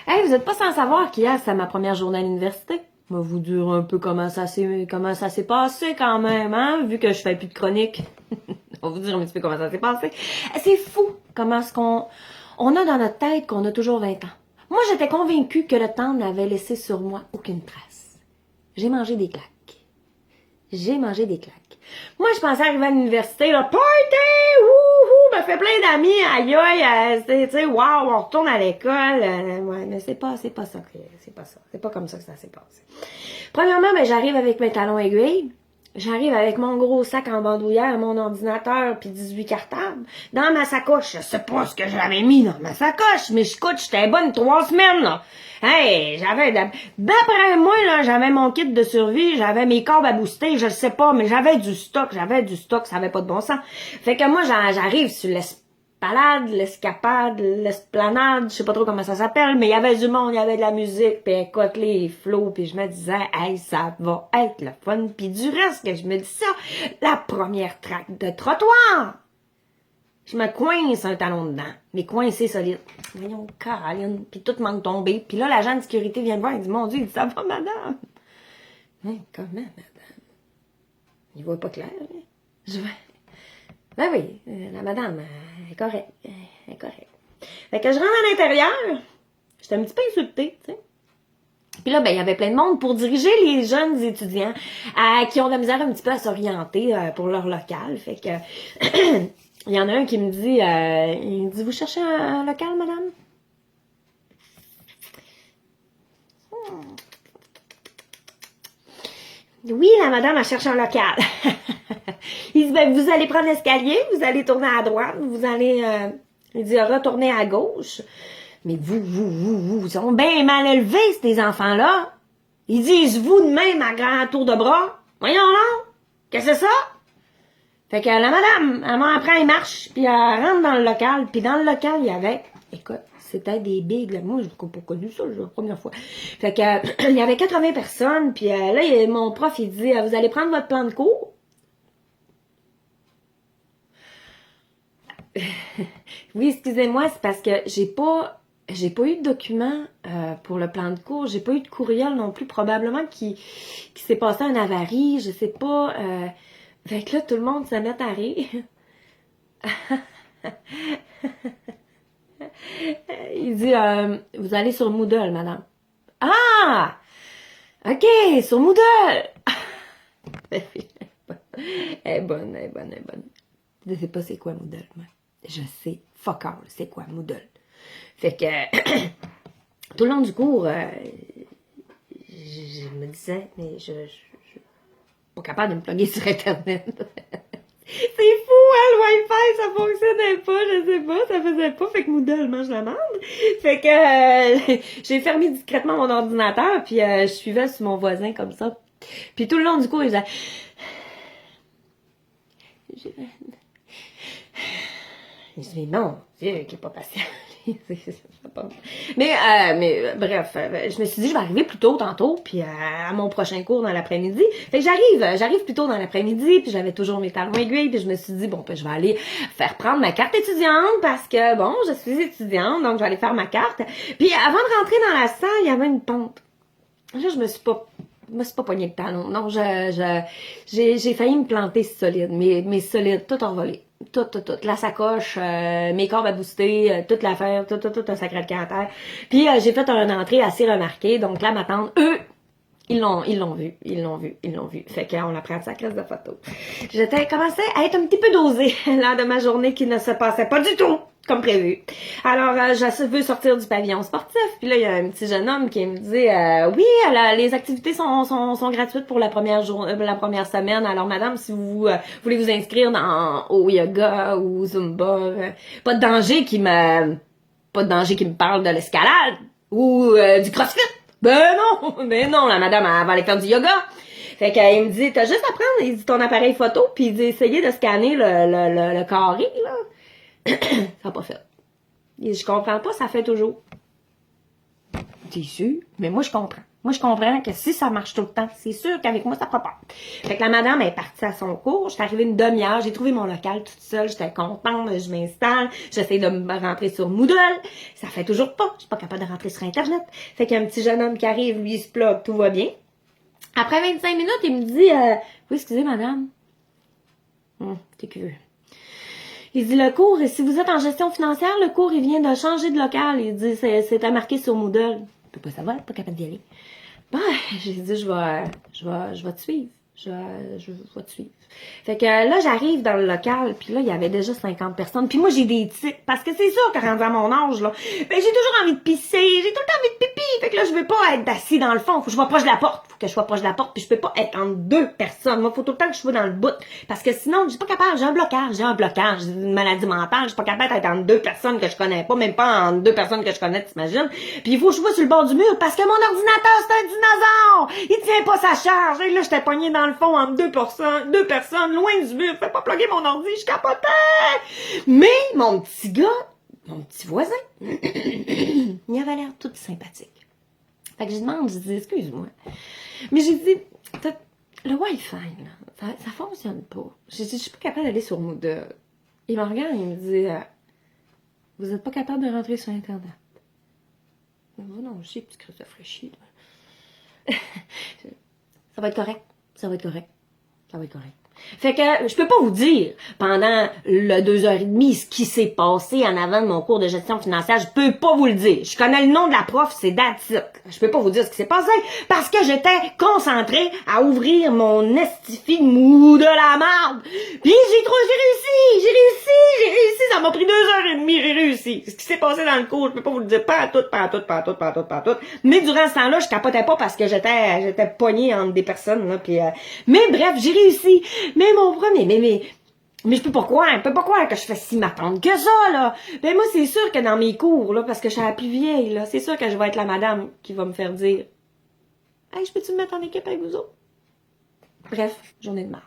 Hey, vous êtes pas sans savoir qu'hier, c'était ma première journée à l'université. Je vais vous dire un peu comment ça s'est passé quand même, hein, vu que je fais plus de chronique. On va vous dire un petit peu comment ça s'est passé. C'est fou comment est-ce on a dans notre tête qu'on a toujours 20 ans. Moi, j'étais convaincue que le temps n'avait laissé sur moi aucune trace. J'ai mangé des claques. J'ai mangé des claques. Moi, je pensais arriver à l'université, là, party! Wouhou! Me fait plein d'amis, aïe aïe, tu sais, wow, on retourne à l'école. Ouais, mais c'est pas ça, c'est pas ça. C'est pas comme ça que ça s'est passé. Premièrement, ben, j'arrive avec mes talons aiguilles. J'arrive avec mon gros sac en bandoulière, mon ordinateur, puis 18 cartables. Dans ma sacoche, je sais pas ce que j'avais mis dans ma sacoche, mais j'étais bonne 3 semaines, là. Hey, d'après moi, là, j'avais mon kit de survie, j'avais mes cordes à booster, je sais pas, mais j'avais du stock, ça avait pas de bon sens. Fait que moi, j'arrive sur l'escapade, l'esplanade, je sais pas trop comment ça s'appelle, mais il y avait du monde, il y avait de la musique, puis écoute les flots, puis je me disais, hey, ça va être le fun, puis du reste, que je me dis ça, la première traque de trottoir. Je me coince un talon dedans, mais coincé solide. Voyons, Caroline, puis tout manque tombé. Puis là, l'agent de sécurité vient me voir, il dit, mon Dieu, il dit, ça va, madame? Mais comment, madame? Il voit pas clair, hein? Je vais... Ben oui, la madame, elle est correcte. Elle est correcte. Fait que je rentre à l'intérieur. J'étais un petit peu insultée, tu sais. Puis là, ben, il y avait plein de monde pour diriger les jeunes étudiants qui ont de la misère un petit peu à s'orienter pour leur local. Fait que, il y en a un qui me dit, il dit, vous cherchez un local, madame? Oui, la madame, elle cherche un local. Il dit, ben, vous allez prendre l'escalier, vous allez tourner à droite, vous allez, il dit, retourner à gauche. Mais vous sont bien mal élevés, ces enfants-là. Ils disent, vous, de même, à grand tour de bras. Voyons, là. Qu'est-ce que c'est ça? Fait que la madame, elle m'en prend, elle marche, puis elle rentre dans le local, puis dans le local, il y avait, écoute, c'était des bigs, là. Moi, je n'ai pas connu ça, c'est la première fois. Fait que, il y avait 80 personnes, puis là, mon prof, il dit, vous allez prendre votre plan de cours? Oui, excusez-moi, c'est parce que j'ai pas eu de document pour le plan de cours. J'ai pas eu de courriel non plus. Probablement qu'il s'est passé un avarie. Je sais pas. Fait que là, tout le monde se met à rire. Il dit, vous allez sur Moodle, madame. Ah! OK, sur Moodle! Elle est bonne, elle est bonne, elle est bonne. Je sais pas c'est quoi Moodle, moi. Je sais fuck all, c'est quoi Moodle. Fait que tout le long du cours, je me disais, mais je suis pas capable de me plugger sur Internet. C'est fou, hein, le Wi-Fi, ça fonctionnait pas, je sais pas, ça faisait pas, fait que Moodle mange la merde. Fait que j'ai fermé discrètement mon ordinateur, puis je suivais sur mon voisin comme ça. Puis tout le long du cours, il disait... Je dis, mais non, Dieu, qui est pas patient. mais bref, je me suis dit, je vais arriver plus tôt tantôt, puis à mon prochain cours dans l'après-midi. Fait que j'arrive plus tôt dans l'après-midi, puis j'avais toujours mes talons aiguilles, puis je me suis dit, bon, ben, je vais aller faire prendre ma carte étudiante, parce que, bon, je suis étudiante, donc je vais aller faire ma carte. Puis avant de rentrer dans la salle, il y avait une pente. Là, je me suis pas pogné le talon. Non, j'ai failli me planter solide, mais solide, tout envolé. Tout. La sacoche, mes cordes à booster, toute l'affaire, tout un sacré de camp à terre. Puis j'ai fait une entrée assez remarquée. Donc là, ma tante, eux, ils l'ont vu. Fait qu'on la prend de sa classe de photo. J'étais commencé à être un petit peu dosée lors de ma journée qui ne se passait pas du tout comme prévu. Alors, je veux sortir du pavillon sportif. Puis là, il y a un petit jeune homme qui me dit, oui, les activités sont gratuites pour la première semaine. Alors, madame, si vous voulez vous inscrire au yoga ou au zumba, pas de danger qui me parle de l'escalade ou du crossfit. Ben non, la madame, elle va aller faire du yoga. Fait qu'il me dit, t'as juste à prendre, il dit, ton appareil photo, puis il dit, essayez de scanner le carré, là. Ça n'a pas fait. Il dit, je comprends pas, ça fait toujours. T'es sûr? Mais moi, je comprends. Moi, je comprends que si ça marche tout le temps, c'est sûr qu'avec moi, ça fera pas. Fait que la madame est partie à son cours. J'étais arrivée une demi-heure. J'ai trouvé mon local toute seule. J'étais contente. Je m'installe. J'essaie de me rentrer sur Moodle. Ça fait toujours pas. Je suis pas capable de rentrer sur Internet. Fait qu'il y a un petit jeune homme qui arrive. Lui, il se plug. Tout va bien. Après 25 minutes, il me dit, oui, excusez, madame. T'es curieux. Il dit, le cours, si vous êtes en gestion financière, le cours, il vient de changer de local. Il dit, c'est marqué sur Moodle. Je peux pas savoir, pas capable d'y aller. Bah, j'ai dit, je vais te suivre. Je vais te suivre. Fait que là, j'arrive dans le local, puis là, il y avait déjà 50 personnes. Puis moi, j'ai des tics, parce que c'est sûr que rendu à mon âge, là, ben, j'ai toujours envie de pisser, j'ai tout le temps envie de pipi. Fait que là, je veux pas être assis dans le fond. Faut que je sois proche de la porte. Faut que je sois proche de la porte, puis je peux pas être entre deux personnes. Moi, faut tout le temps que je sois dans le bout. Parce que sinon, je suis pas capable, j'ai un blocage. J'ai une maladie mentale, je suis pas capable d'être entre deux personnes que je connais pas, même pas entre deux personnes que je connais, t'imagines. Puis il faut que je sois sur le bord du mur, parce que mon ordinateur, c'est un dinosaure! Il tient pas sa charge. Et là, j'étais pognée dans le fond entre deux personnes, loin du mur. Fais pas plugger mon ordi, je capotais! Mais mon petit gars, mon petit voisin, il avait l'air tout sympathique. Fait que je demande, je dis, excuse-moi. Mais j'ai dit, le Wi-Fi, là, ça fonctionne pas. J'ai dit, je suis pas capable d'aller sur Moodle. Il me regarde, il me dit, vous êtes pas capable de rentrer sur Internet. Je dis, non, je sais, petit Christ de fraîchi, là. Ça va être correct. Ça va être correct. Ça va être correct. Fait que je peux pas vous dire pendant le 2h30 ce qui s'est passé en avant de mon cours de gestion financière. Je peux pas vous le dire. Je connais le nom de la prof, c'est that's it. Je peux pas vous dire ce qui s'est passé parce que j'étais concentrée à ouvrir mon estifi mou de la marde. Puis j'ai réussi. Ça m'a pris 2h30, j'ai réussi. Ce qui s'est passé dans le cours, je peux pas vous le dire pas à tout. Mais durant ce temps-là, je capotais pas parce que j'étais pognée entre des personnes là. Puis mais bref, j'ai réussi. Mais mon premier, mais je peux pas croire que je fais si m'attendre que ça, là. Ben moi, c'est sûr que dans mes cours, là, parce que je suis la plus vieille, là, c'est sûr que je vais être la madame qui va me faire dire « Hey, je peux-tu me mettre en équipe avec vous autres? » Bref, journée de marde.